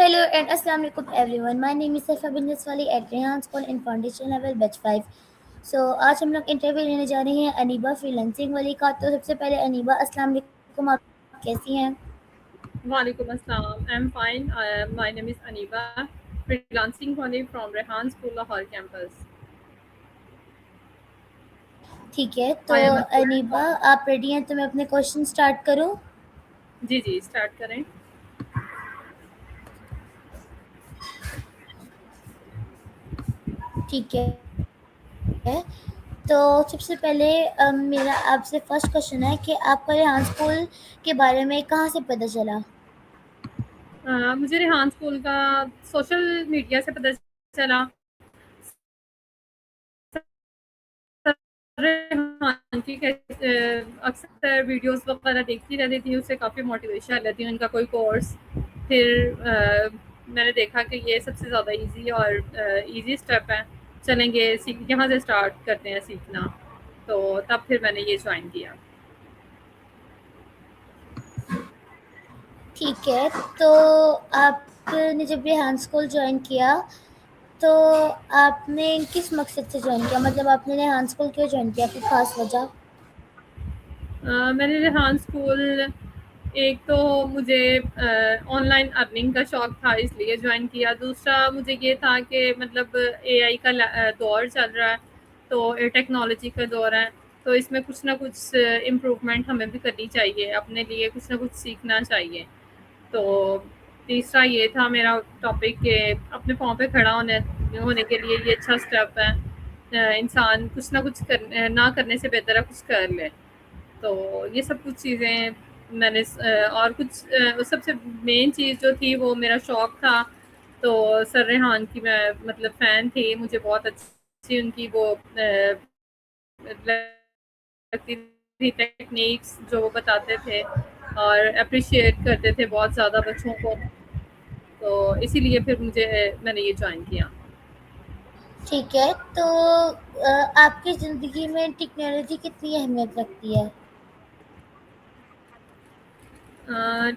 Hello and Assalamu alaikum everyone. My name is Saifa bin Jaswali at Rehan School in Foundation Level Batch 5. So आज हम लोग interview लेने जा रहे हैं अनीबा फ्रीलांसिंग वाली का। तो सबसे पहले अनीबा अस्सलाम वालेकुम, आप कैसी हैं? Walaikum Assalam. I'm fine. My name is Aniba, freelancing Honey from Rehan School Lahore campus. ठीक है, तो I am a student अनीबा from. आप रेडी हैं तो मैं अपने क्वेश्चन स्टार्ट करूं? जी स्टार्ट करें. ठीक है, तो सबसे पहले मेरा आपसे फर्स्ट क्वेश्चन है कि आपको रेहान स्कूल के बारे में कहाँ से पता चला? मुझे रेहान स्कूल का सोशल मीडिया से पता चला. रेहान की अक्सर वीडियोस वगैरह देखती रहती थी, उससे काफ़ी मोटिवेशन लेती हूँ. उनका कोई कोर्स फिर मैंने देखा कि ये सबसे ज़्यादा इजी और इजी स्टेप है. चलेंगे यहाँ से स्टार्ट करते हैं सीखना. तो तब फिर मैंने ये ज्वाइन किया. ठीक है, तो आपने जब रेहान स्कूल ज्वाइन किया तो आपने किस मकसद से ज्वाइन किया? मतलब आपने रेहान स्कूल क्यों ज्वाइन किया, कोई खास वजह? मैंने रेहान स्कूल एक तो मुझे ऑनलाइन अर्निंग का शौक था इसलिए ज्वाइन किया. दूसरा मुझे ये था कि मतलब एआई का दौर चल रहा है, तो टेक्नोलॉजी का दौर है, तो इसमें कुछ ना कुछ इम्प्रूवमेंट हमें भी करनी चाहिए, अपने लिए कुछ ना कुछ सीखना चाहिए. तो तीसरा ये था मेरा टॉपिक कि अपने पाँव पे खड़ा होने के लिए ये अच्छा स्टेप है. इंसान कुछ ना कुछ ना करने से बेहतर है कुछ कर ले. तो ये सब कुछ चीज़ें मैंने और कुछ सबसे मेन चीज़ जो थी वो मेरा शौक था. तो सर रेहान की मैं मतलब फ़ैन थी, मुझे बहुत अच्छी उनकी वो लगती थी टेक्निक्स जो वो बताते थे और अप्रिशिएट करते थे बहुत ज़्यादा बच्चों को. तो इसीलिए फिर मैंने ये ज्वाइन किया. ठीक है, तो आपकी ज़िंदगी में टेक्नोलॉजी कितनी अहमियत रखती है?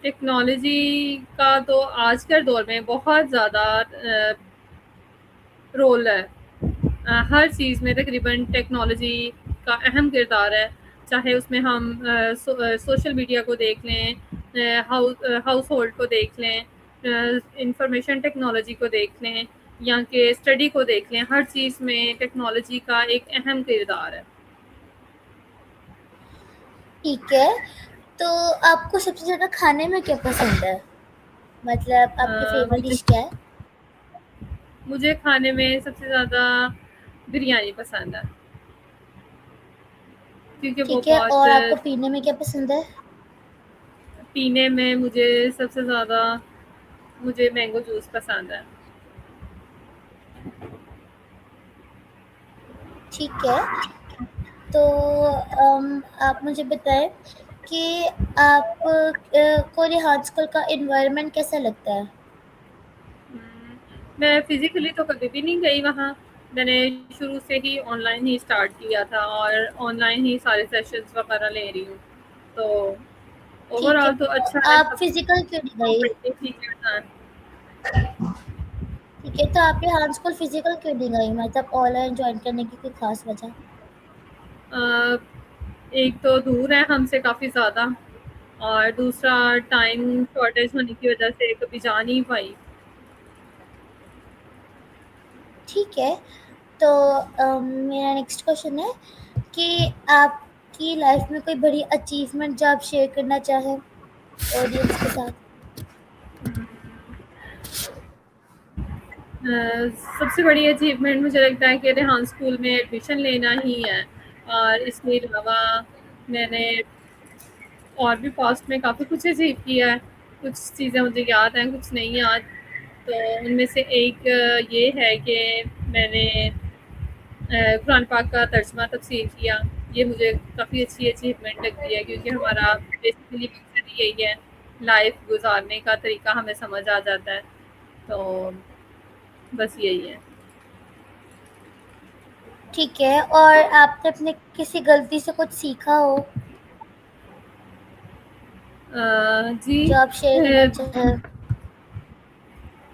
टेक्नोलॉजी का तो आज के दौर में बहुत ज़्यादा रोल है. हर चीज़ में तकरीबन टेक्नोलॉजी का अहम किरदार है. चाहे उसमें हम सोशल मीडिया को देख लें, हाउस होल्ड को देख लें, इंफॉर्मेशन टेक्नोलॉजी को देख लें, या कि स्टडी को देख लें, हर चीज़ में टेक्नोलॉजी का एक अहम किरदार है. ठीक है, तो आपको सबसे ज़्यादा खाने में क्या पसंद है? मतलब आपकी फेवरेट मुझे डिश क्या है? मुझे खाने में सबसे ज़्यादा बिरयानी पसंद है, क्योंकि वो ठीक है, बहुत और आपको पीने में क्या पसंद है? पीने में मुझे सबसे ज़्यादा मुझे मैंगो जूस पसंद है. ठीक है, तो आप मुझे बताएं कि आप को रेहान स्कूल का एनवायरनमेंट कैसा लगता है? मैं फिज़िकली तो कभी भी नहीं गई वहाँ. मैंने शुरू से ही ऑनलाइन ही स्टार्ट किया था और ऑनलाइन ही सारे सेशंस वगैरह ले रही हूँ. तो ठीक है, ओवरऑल तो तो अच्छा है, आप सब फिजिकल क्यों नहीं गई? कोऑपरेटिव ठीक है. ठीक है, तो आप रेहान स्कूल फिजिकल क्यों नहीं गई? मतलब ऑनलाइन ज्वाइन करने की कोई खास वजह? अ, एक तो दूर है हमसे काफ़ी ज़्यादा, और दूसरा टाइम शॉर्टेज होने की वजह से कभी जा नहीं पाई. ठीक है, तो मेरा नेक्स्ट क्वेश्चन है कि आपकी लाइफ में कोई बड़ी अचीवमेंट जो आप शेयर करना चाहें ऑडियंस के साथ? सबसे बड़ी अचीवमेंट मुझे लगता है कि रेहान स्कूल में एडमिशन लेना ही है. और इसके अलावा मैंने और भी पास्ट में काफ़ी कुछ अचीव किया है. कुछ चीज़ें मुझे याद हैं, कुछ नहीं याद. तो उनमें से एक ये है कि मैंने कुरान पाक का तर्जमा तफसीर किया. ये मुझे काफ़ी अच्छी अचीवमेंट लगती है, क्योंकि हमारा बेसिकली मकसद ही यही है, लाइफ गुजारने का तरीका हमें समझ आ जाता है. तो बस यही है. ठीक है, और आपने अपने किसी गलती से कुछ सीखा हो जी. जो आप शेयर करना चाहें?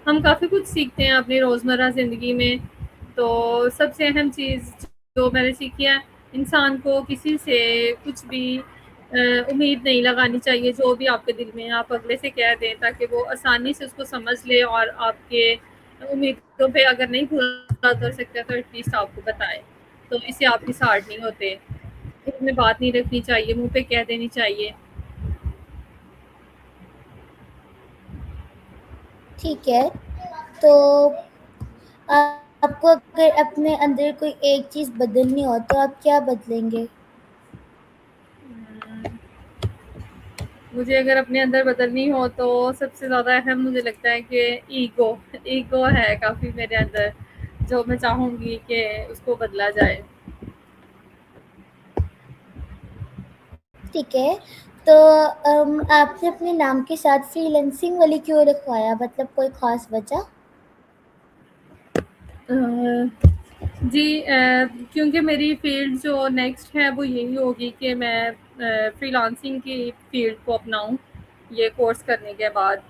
हम काफ़ी कुछ सीखते हैं अपनी रोज़मर्रा ज़िंदगी में। तो सबसे अहम चीज़ जो मैंने सीखी है, इंसान को किसी से कुछ भी उम्मीद नहीं लगानी चाहिए। जो भी आपके दिल में है, आप अगले से कह दें ताकि वो आसानी से उसको समझ ले और आपके उम्मीदों पे अगर नहीं पूरा कर सकता तो एटलीस्ट आपको बताए। तो इससे आप डिसहार्ट नहीं होते। दिल में बात नहीं रखनी चाहिए, मुँह पे कह देनी चाहिए। ठीक है, तो आपको अगर अपने अंदर कोई एक चीज़ बदलनी हो तो आप क्या बदलेंगे? उम, मुझे अगर अपने अंदर बदलनी हो तो सबसे ज़्यादा अहम मुझे लगता है कि ईगो ईगो है काफ़ी मेरे अंदर, जो मैं चाहूँगी कि उसको बदला जाए। ठीक है, तो आपने अपने नाम के साथ फ्रीलांसिंग वाली क्यों रखवाया? मतलब कोई ख़ास वजह? अ, जी क्योंकि मेरी फ़ील्ड जो नेक्स्ट है वो यही होगी कि मैं फ्रीलांसिंग की फ़ील्ड को अपनाऊँ, ये कोर्स करने के बाद।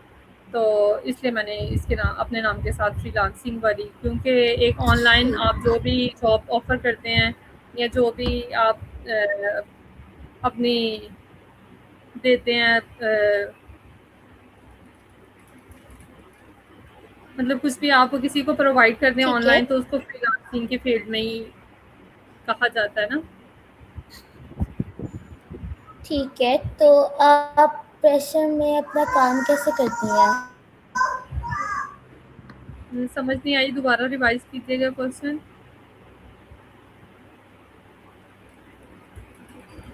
तो इसलिए मैंने इसके अपने नाम के साथ फ्रीलांसिंग वाली, क्योंकि एक ऑनलाइन आप जो भी जॉब ऑफ़र करते हैं या जो भी आप अपनी देते हैं मतलब कुछ भी आप किसी को प्रोवाइड कर दें ठीक है, ऑनलाइन तो उसको फ्रीलांसिंग की फ़ील्ड में ही कहा जाता है ना। ठीक है, तो आप प्रेशर में अपना काम कैसे करती हैं? समझ नहीं आई, दोबारा रिवाइज़ कीजिएगा क्वेश्चन।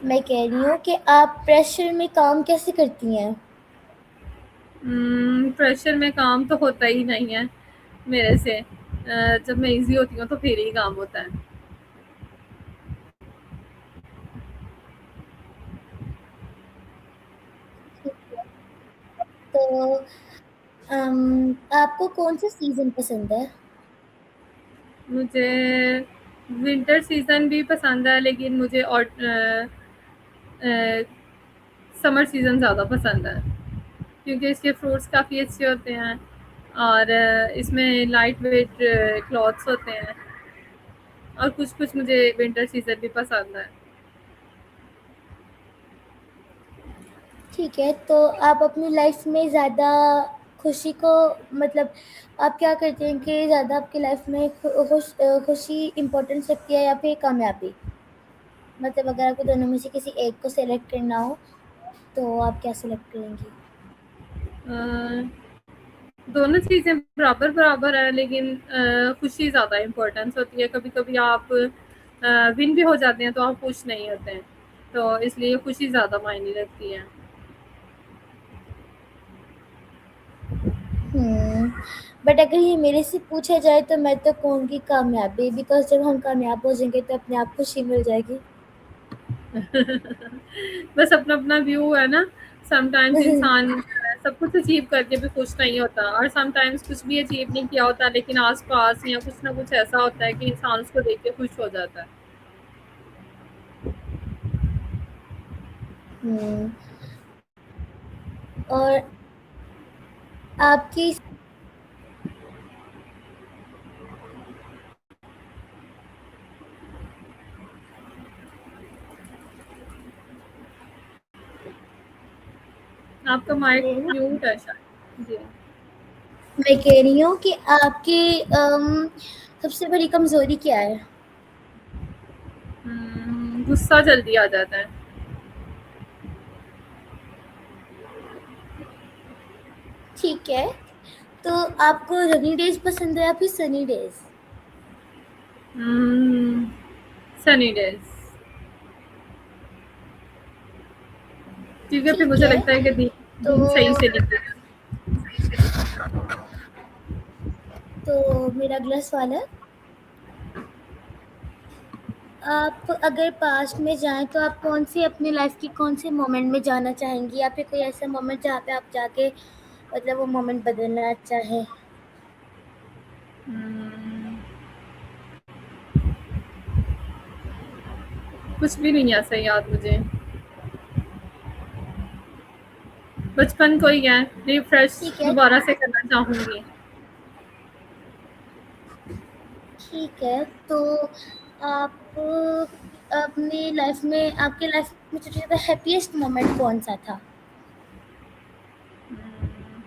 मैं कह रही हूँ कि आप प्रेशर में काम कैसे करती हैं? प्रेशर में काम तो होता ही नहीं है मेरे से। जब मैं ईज़ी होती हूँ तो फिर ही काम होता है। तो आपको कौन-सा सीज़न पसंद है? मुझे विंटर सीज़न भी पसंद है, लेकिन मुझे अ, समर सीज़न ज़्यादा पसंद है, क्योंकि इसके फ्रूट्स काफ़ी अच्छे होते हैं और इसमें लाइट वेट क्लॉथ्स होते हैं और कुछ-कुछ मुझे विंटर सीज़न भी पसंद है। ठीक है, तो आप अपनी लाइफ़ में ज़्यादा खुशी को मतलब आप क्या करते हैं कि ज़्यादा आपकी लाइफ़ में खुशी इम्पोर्टेंस रखती है या फिर कामयाबी? मतलब अगर आपको दोनों में से किसी एक को सेलेक्ट करना हो, तो आप क्या सेलेक्ट करेंगी? अ, दोनों चीज़ें बराबर-बराबर है, लेकिन खुशी ज़्यादा इम्पोर्टेंस होती है। कभी-कभी आप विन भी हो जाते हैं तो आप खुश नहीं होते हैं, तो इसलिए खुशी ज़्यादा मायने रखती है। हुँ, बट अगर ये मेरे से पूछा जाए तो मैं तो कहूँगी कामयाबी, बिकॉज़ जब हम कामयाब हो जाएँगे तो अपने आप खुशी मिल जाएगी। बस अपना-अपना व्यू है ना, समटाइम्स इंसान सब कुछ अचीव करके भी खुश नहीं होता और समटाइम्स कुछ भी अचीव नहीं किया होता, लेकिन आस-पास या कुछ ना कुछ ऐसा होता है कि इंसान उसको देख के खुश हो जाता है। हुँ, और आपकी आपका माइक म्यूट है शायद। जी। मैं कह रही हूँ कि आपकी सबसे बड़ी कमज़ोरी क्या है? गुस्सा जल्दी आ जाता है। ठीक है, तो आपको रनी डेज़ पसंद है या फिर सनी डेज़? उम, सनी डेज़, क्योंकि फिर ठीक मुझे है, लगता है कि तो दिन सही से निकले। तो मेरा अगला सवाल है, आप अगर पास्ट में जाएँ तो आप कौन-सी अपनी लाइफ़ की कौन-से मोमेंट में जाना चाहेंगी? या फिर कोई ऐसा मोमेंट जहाँ पे आप जाके मतलब वो मोमेंट बदलना चाहें? उम, कुछ भी नहीं ऐसा याद मुझे। बचपन को ही है, रिफ्रेश ठीक है, दोबारा से करना चाहूँगी। ठीक है, तो आप अपनी लाइफ में आपकी लाइफ में सबसे ज़्यादा हैप्पीएस्ट मोमेंट कौन-सा था?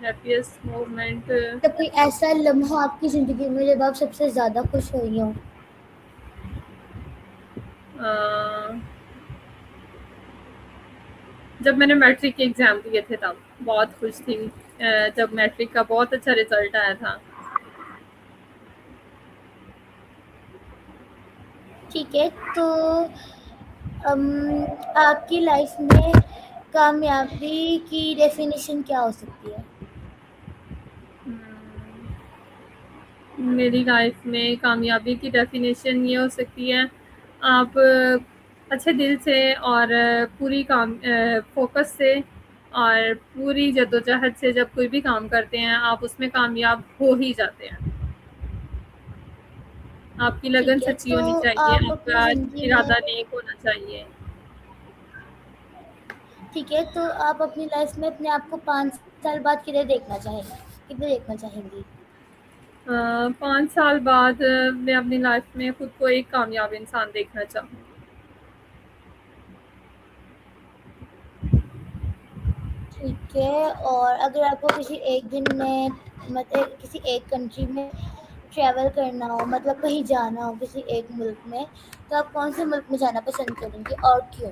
हैप्पीएस्ट मोमेंट मतलब कोई ऐसा लम्हा आपकी ज़िंदगी में जब आप सबसे ज़्यादा खुश हुई हों? जब मैंने मैट्रिक के एग्ज़ाम दिए थे तब बहुत खुश थी। जब मैट्रिक का बहुत अच्छा रिज़ल्ट आया था। ठीक है, तो आपकी लाइफ में कामयाबी की डेफिनेशन क्या हो सकती है? मेरी लाइफ में कामयाबी की डेफिनेशन ये हो सकती है, आप अच्छे दिल से और पूरी फोकस से और पूरी जद्दोजहद से जब कोई भी काम करते हैं आप उसमें कामयाब हो ही जाते हैं। आपकी लगन ठीक है, सच्ची तो होनी चाहिए, आप अपनी आपका ज़िंदगी में इरादा नेक होना चाहिए। ठीक है, तो आप अपनी लाइफ में अपने आप को 5 साल बाद किधर देखना चाहेंगी? 5 साल बाद मैं अपनी लाइफ में खुद को एक कामयाब इंसान देखना चाहूँगी। ठीक है, और अगर आपको किसी एक दिन में मतलब किसी एक कंट्री में ट्रैवल करना हो, मतलब कहीं जाना हो किसी एक मुल्क में, तो आप कौन-से मुल्क में जाना पसंद करेंगी और क्यों?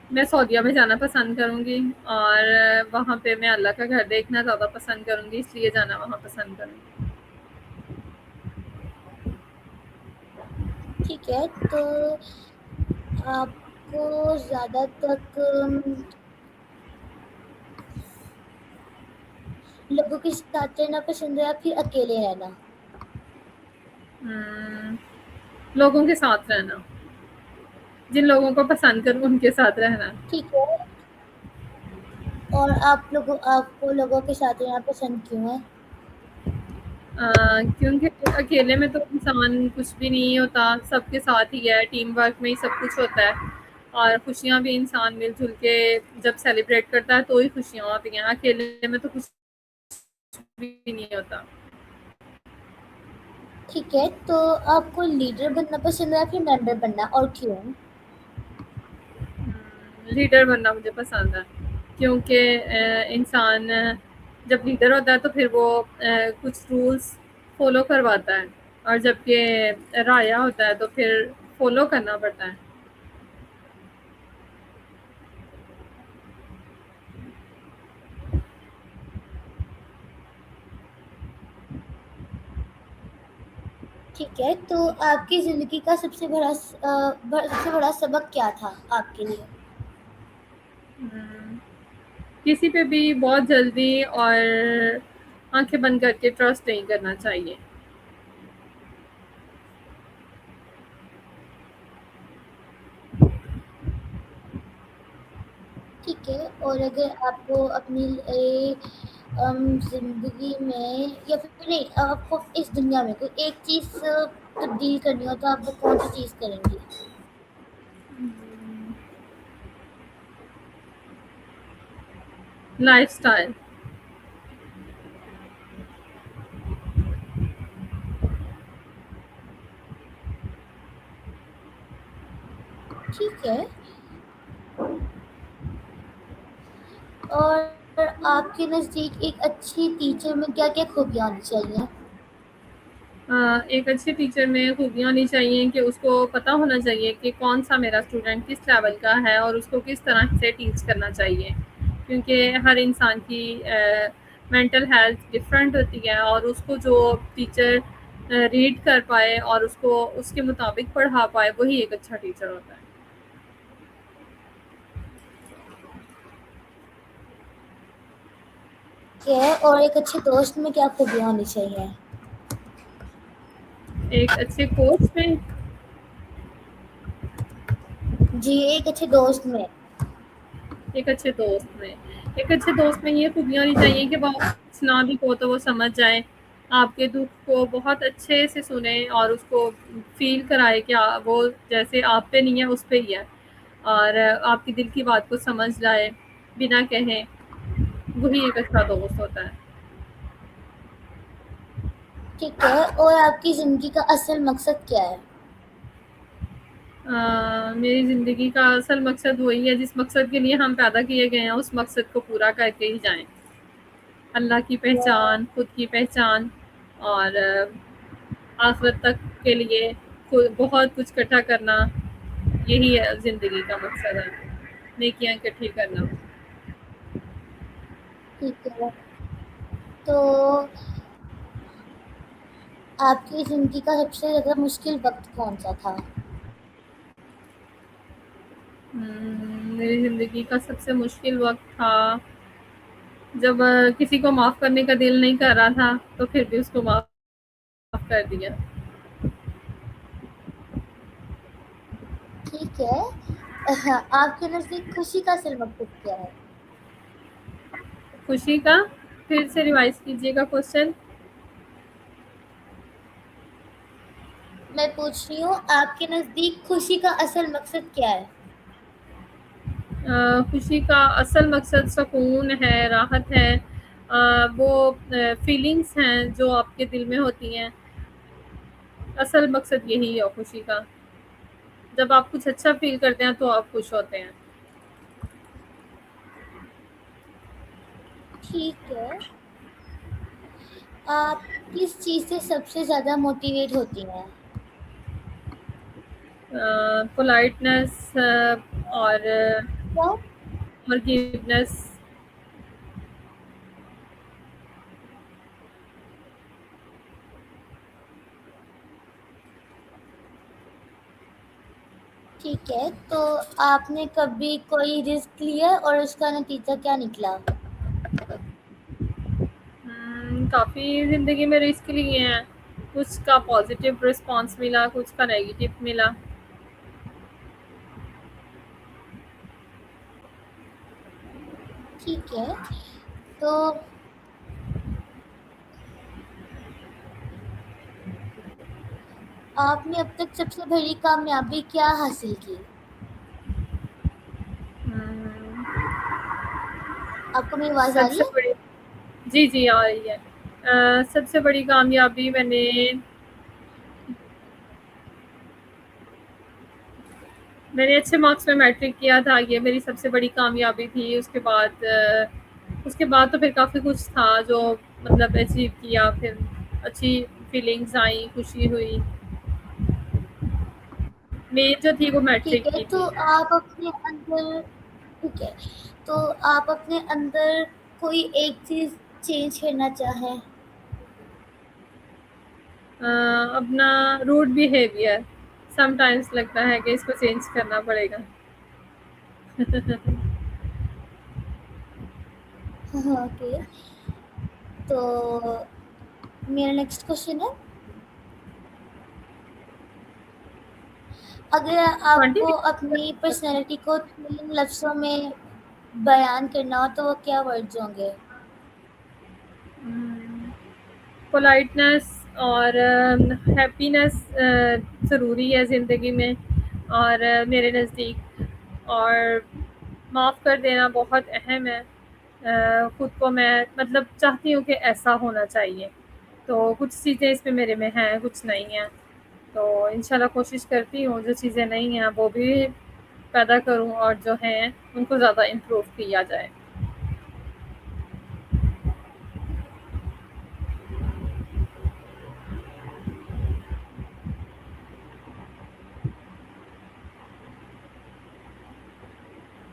मैं सऊदीया में जाना पसंद करूँगी और वहाँ पे मैं अल्लाह का घर देखना ज़्यादा पसंद करूँगी, इसलिए जाना वहाँ पसंद करूँगी। ठीक है, तो आपको ज़्यादा तक लोगों के साथ रहना पसंद है या फिर अकेले रहना? उम, लोगों के साथ रहना, जिन लोगों को पसंद करूँ उनके साथ रहना। ठीक है, और आपको लोगों के साथ रहना पसंद क्यों है? क्योंकि अकेले में तो इंसान कुछ भी नहीं होता, सबके साथ ही है, टीम वर्क में ही सब कुछ होता है और खुशियाँ भी इंसान मिल-जुल के जब सेलिब्रेट करता है तो ही खुशियाँ होती हैं, अकेले में तो कुछ भी नहीं होता। ठीक है, तो आपको लीडर बनना पसंद है या फिर मेंबर बनना और क्यों? लीडर बनना मुझे पसंद है क्योंकि इंसान जब लीडर होता है तो फिर वो कुछ रूल्स फॉलो करवाता है और जबकि राया होता है तो फिर फॉलो करना पड़ता है। ठीक है, तो आपकी ज़िंदगी का सबसे बड़ा सबक क्या था आपके लिए? हम्म, किसी पे भी बहुत जल्दी और आंखें बंद करके ट्रस्ट नहीं करना चाहिए। ठीक है, और अगर आपको अपनी ज़िंदगी में या फिर नहीं, आपको इस दुनिया में कोई एक चीज़ तब्दील करनी हो तो आप वो कौन-सी चीज़ करेंगी? लाइफस्टाइल। ठीक है, और आपके नज़दीक एक अच्छी टीचर में क्या-क्या खूबियाँ होनी चाहिए? एक अच्छे टीचर में खूबियाँ होनी चाहिए कि उसको पता होना चाहिए कि कौन सा मेरा स्टूडेंट किस लेवल का है और उसको किस तरह से टीच करना चाहिए, क्योंकि हर इंसान की मेंटल हेल्थ डिफरेंट होती है और उसको जो टीचर रीड कर पाए और उसको उसके मुताबिक पढ़ा पाए वही एक अच्छा टीचर होता है। ठीक है, और एक अच्छे दोस्त में क्या खूबियाँ होनी चाहिए? एक अच्छे कोच में जी, एक अच्छे दोस्त में। एक अच्छे दोस्त में एक अच्छे दोस्त में ये खूबियाँ होनी चाहिए कि वो सुना भी हो तो वो समझ जाए, आपके दुख को बहुत अच्छे से सुने और उसको फील कराए कि वो जैसे आप पे नहीं है उस पे ही है और आपकी दिल की बात को समझ जाए बिना कहे, वही एक अच्छा दोस्त होता है। ठीक है, और आपकी ज़िंदगी का असल मकसद क्या है? मेरी ज़िंदगी का असल मकसद वही है जिस मकसद के लिए हम पैदा किए गए हैं, उस मकसद को पूरा करके ही जाएँ। अल्लाह की पहचान, खुद की पहचान और आखिरत तक के लिए बहुत कुछ इकट्ठा करना, यही है ज़िंदगी का मकसद है, नेकियां इकट्ठी करना। ठीक है, तो आपकी ज़िंदगी का सबसे ज़्यादा मुश्किल वक्त कौन सा था? मेरी ज़िंदगी का सबसे मुश्किल वक्त था जब किसी को माफ़ करने का दिल नहीं कर रहा था, तो फिर भी उसको माफ़ कर दिया। ठीक है, आपके नज़दीक खुशी का असल मकसद क्या है? खुशी का फिर से रिवाइज कीजिएगा क्वेश्चन। मैं पूछ रही हूँ, आपके नज़दीक खुशी का असल मकसद क्या है? खुशी का असल मकसद सुकून है, राहत है, वो फीलिंग्स हैं जो आपके दिल में होती हैं। असल मकसद यही है खुशी का। जब आप कुछ अच्छा फील करते हैं तो आप खुश होते हैं। ठीक है, आप किस चीज़ से सबसे ज़्यादा मोटिवेट होती हैं? पोलाइटनेस और क्या? फॉरगिवनेस। ठीक है, तो आपने कभी कोई रिस्क लिया और उसका नतीजा क्या निकला? काफ़ी ज़िंदगी में रिस्क लिए हैं। कुछ का पॉजिटिव रिस्पॉन्स मिला, कुछ का नेगेटिव मिला। ठीक है, तो आपने अब तक सबसे बड़ी कामयाबी क्या हासिल की? हम्म, आपको मेरी आवाज़ आ रही सबसे है? बड़ी जी, जी, आ रही है। सबसे बड़ी कामयाबी मैंने अच्छे मार्क्स में मैट्रिक किया था, ये मेरी सबसे बड़ी कामयाबी थी। उसके बाद तो फिर काफ़ी कुछ था जो मतलब अचीव किया, फिर अच्छी फीलिंग्स आई, खुशी हुई। मेन जो थी वो ठीक मैट्रिक है, की तो थी। आप अपने अंदर ठीक है, तो आप अपने अंदर कोई एक चीज़ चेंज करना चाहें? अपना रूड बिहेवियर समटाइम्स लगता है कि इसको चेंज करना पड़ेगा। ओके, तो मेरा नेक्स्ट क्वेश्चन है, अगर आपको कंटिन्यू। अपनी पर्सनैलिटी को 3 लफ्ज़ों में बयान करना हो, तो वो क्या वर्ड्स होंगे? पोलाइटनेस और हैप्पीनेस ज़रूरी है ज़िंदगी में, और मेरे नज़दीक, और माफ़ कर देना बहुत अहम है। खुद को मैं मतलब चाहती हूँ कि ऐसा होना चाहिए। तो कुछ चीज़ें इसमें मेरे में हैं, कुछ नहीं हैं। तो इंशाल्लाह कोशिश करती हूँ जो चीज़ें नहीं हैं वो भी पैदा करूँ, और जो हैं उनको ज़्यादा इम्प्रूव किया जाए।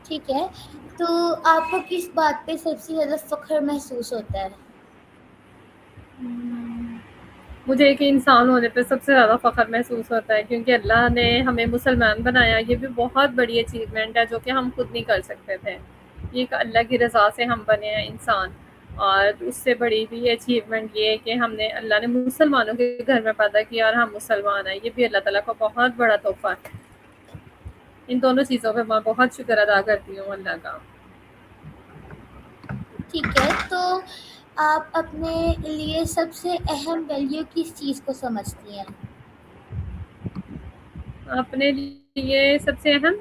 ठीक है, तो आपको किस बात पे सबसे ज़्यादा फ़ख्र महसूस होता है? मुझे एक इंसान होने पे सबसे ज़्यादा फ़ख्र महसूस होता है, क्योंकि अल्लाह ने हमें मुसलमान बनाया। ये भी बहुत बड़ी अचीवमेंट है जो कि हम खुद नहीं कर सकते थे। ये एक अल्लाह की रज़ा से हम बने हैं इंसान, और उससे बड़ी भी अचीवमेंट ये है कि हमने अल्लाह ने मुसलमानों के घर में पैदा किया और हम मुसलमान हैं। ये भी अल्लाह ताला का बहुत बड़ा तोहफ़ा है। इन दोनों चीज़ों पे मैं बहुत शुक्र अदा करती हूँ अल्लाह का। ठीक है, तो आप अपने लिए सबसे अहम वैल्यू किस चीज़ को समझती हैं? अपने लिए सबसे अहम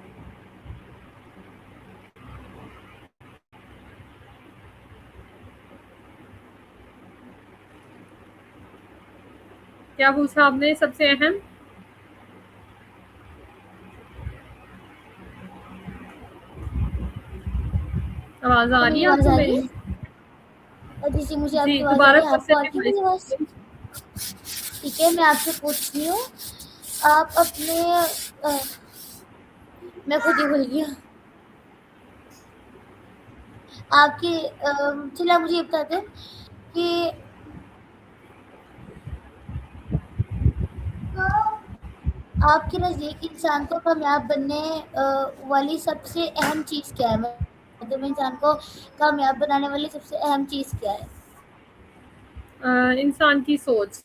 क्या पूछा आपने सबसे अहम? आवाज़ आ तो रही मेरी है आवाज़ आपको आ रही मेरी? है? और जी, जी, मुझे जी, आपकी आवाज़ आ दोबारा रही है, आपको क्वेश्चन आ रही है रिवाइज़ मेरी आवाज़? कीजिए। ठीक है, मैं आपसे पूछती हूँ, आप अपने मैं खुद ही भूल गई हूँ। आपके चलिए आप मुझे ये बता दें कि आपके नज़दीक इंसान को कामयाब बनने वाली सबसे अहम चीज़ क्या है? मतलब इंसान को कामयाब बनाने वाली सबसे अहम चीज़ क्या है? इंसान की सोच।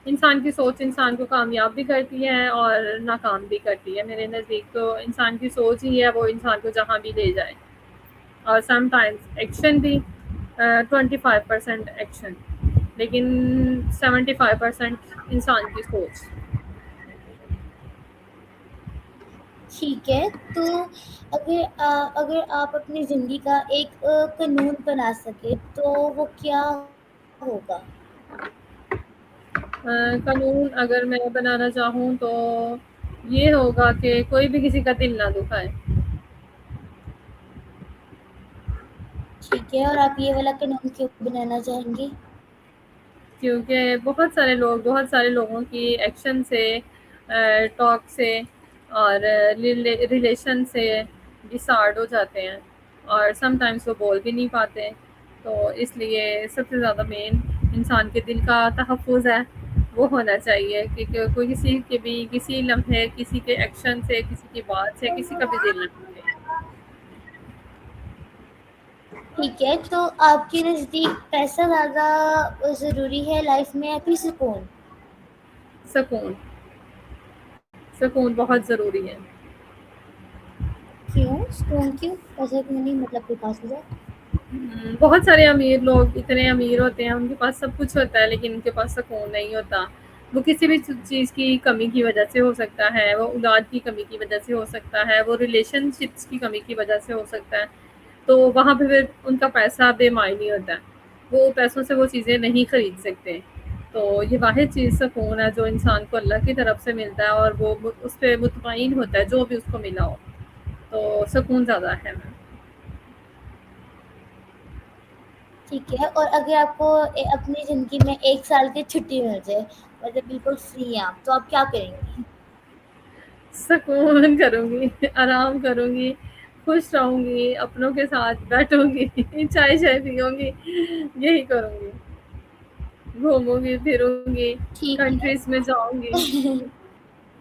इंसान की सोच इंसान को कामयाब भी करती है और नाकाम भी करती है। मेरे नज़दीक तो इंसान की सोच ही है वो इंसान को जहाँ भी ले जाए। और समटाइम्स एक्शन भी 25% एक्शन, लेकिन 75% इंसान की सोच। ठीक है, तो अगर आप अपनी ज़िंदगी का एक कानून बना सकें, तो वो क्या होगा? कानून अगर मैं बनाना चाहूँ तो ये होगा कि कोई भी किसी का दिल ना दुखाए। ठीक है, और आप ये वाला कानून क्यों बनाना चाहेंगी? क्योंकि बहुत सारे लोगों की एक्शन से, टॉक से और रिलेशन से डिसऑर्ड हो जाते हैं और समटाइम्स वो बोल भी नहीं पाते। तो इसलिए सबसे ज़्यादा मेन इंसान के दिल का तहफ़्फ़ुज़ है, वो होना चाहिए कि कोई किसी के भी किसी लम्हे, किसी के एक्शन से, किसी की बात से किसी का भी दिल ना टूटे। ठीक है, तो आपके नज़दीक पैसा ज़्यादा ज़रूरी है लाइफ में या फिर सुकून? सुकून, सुकून बहुत ज़रूरी है। क्यों? सुकून क्यों? पैसा क्यों नहीं, मतलब कोई खास वजह? बहुत सारे अमीर लोग इतने अमीर होते हैं, उनके पास सब कुछ होता है लेकिन उनके पास सुकून नहीं होता। वो किसी भी चीज़ की कमी की वजह से हो सकता है, वो औलाद की कमी की वजह से हो सकता है, वो रिलेशनशिप्स की कमी की वजह से हो सकता है। तो वहाँ पे फिर उनका पैसा बेमायने होता है। वो पैसों से वो चीज़ें नहीं खरीद सकते। तो ये वाहिद चीज़ सुकून है जो इंसान को अल्लाह की तरफ से मिलता है और वो उस पे मुतमईन होता है जो भी उसको मिला हो। तो सुकून ज़्यादा अहम है। ठीक है, और अगर आपको अपनी ज़िंदगी में 1 साल की छुट्टी मिल जाए, मतलब बिल्कुल फ्री हैं आप, तो आप क्या करेंगी? सुकून करूँगी, आराम करूँगी, खुश रहूँगी, अपनों के साथ बैठूँगी, चाय-शाय पियूँगी, यही करूँगी। घूमूँगी, फिरूँगी, ठीक कंट्रीज़ में जाऊँगी।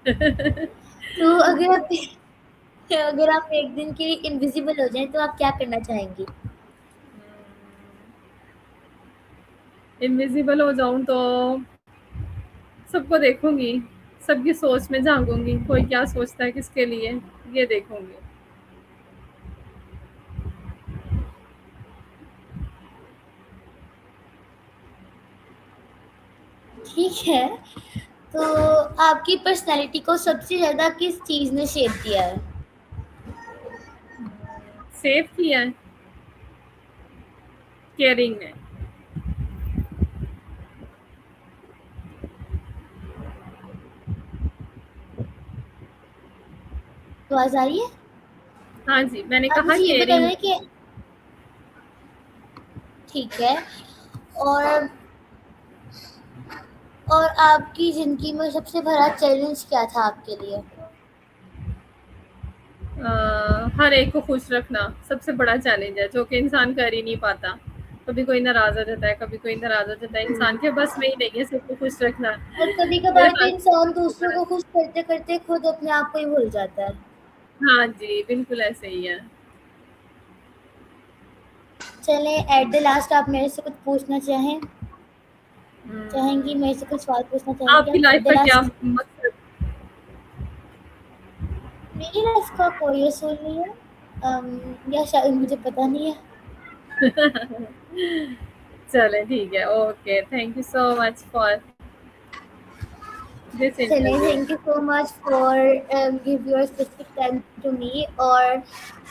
है। तो अगर आप एक दिन के लिए इनविजिबल हो जाएँ, तो आप क्या करना चाहेंगी? इनविज़िबल हो जाऊँ तो सबको देखूँगी, सबकी सोच में झाँकूँगी, कोई क्या सोचता है किसके लिए, ये देखूँगी। ठीक है, तो आपकी पर्सनैलिटी को सबसे ज़्यादा किस चीज़ ने शेप किया है? सेव किया है, केयरिंग ने। आवाज़ आ रही है? हाँ जी, मैंने आप कहा मुझे ये बता केयरिंग। दें कि ठीक है, और आपकी ज़िंदगी में सबसे बड़ा चैलेंज क्या था आपके लिए? हर एक को खुश रखना सबसे बड़ा चैलेंज है जो कि इंसान कर ही नहीं पाता। कभी कोई नाराज़ हो जाता है, कभी कोई नाराज़ हो जाता है, इंसान के बस में ही नहीं है सबको खुश रखना। और मेरे कभी-कभार तो पास इंसान दूसरों को खुश करते-करते खुद अपने आप को ही भूल जाता है। हाँ जी, बिल्कुल ऐसे ही है। चलें, एट द लास्ट आप मेरे से कुछ पूछना चाहेंगी? हुँ, मेरे से कुछ सवाल पूछना चाहेंगी आपकी आप एट लाइफ़ द का क्या लास्ट? मकसद? मेरी लाइफ का कोई असूल नहीं है, या शायद मुझे पता नहीं है। चलें ठीक है, okay, thank you so much for this चलें, interview. Thank you so much for give your specific time to me, और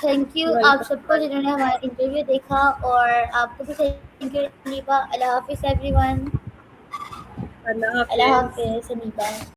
थैंक यू आप सबको वेलकम। जिन्होंने हमारा इंटरव्यू देखा, और आपको भी थैंक यू, अल्लाह हाफिज़ एवरीवन। अल्लाह अल्लाह हाफ़िज़। हाफ़िज़ अनीबा।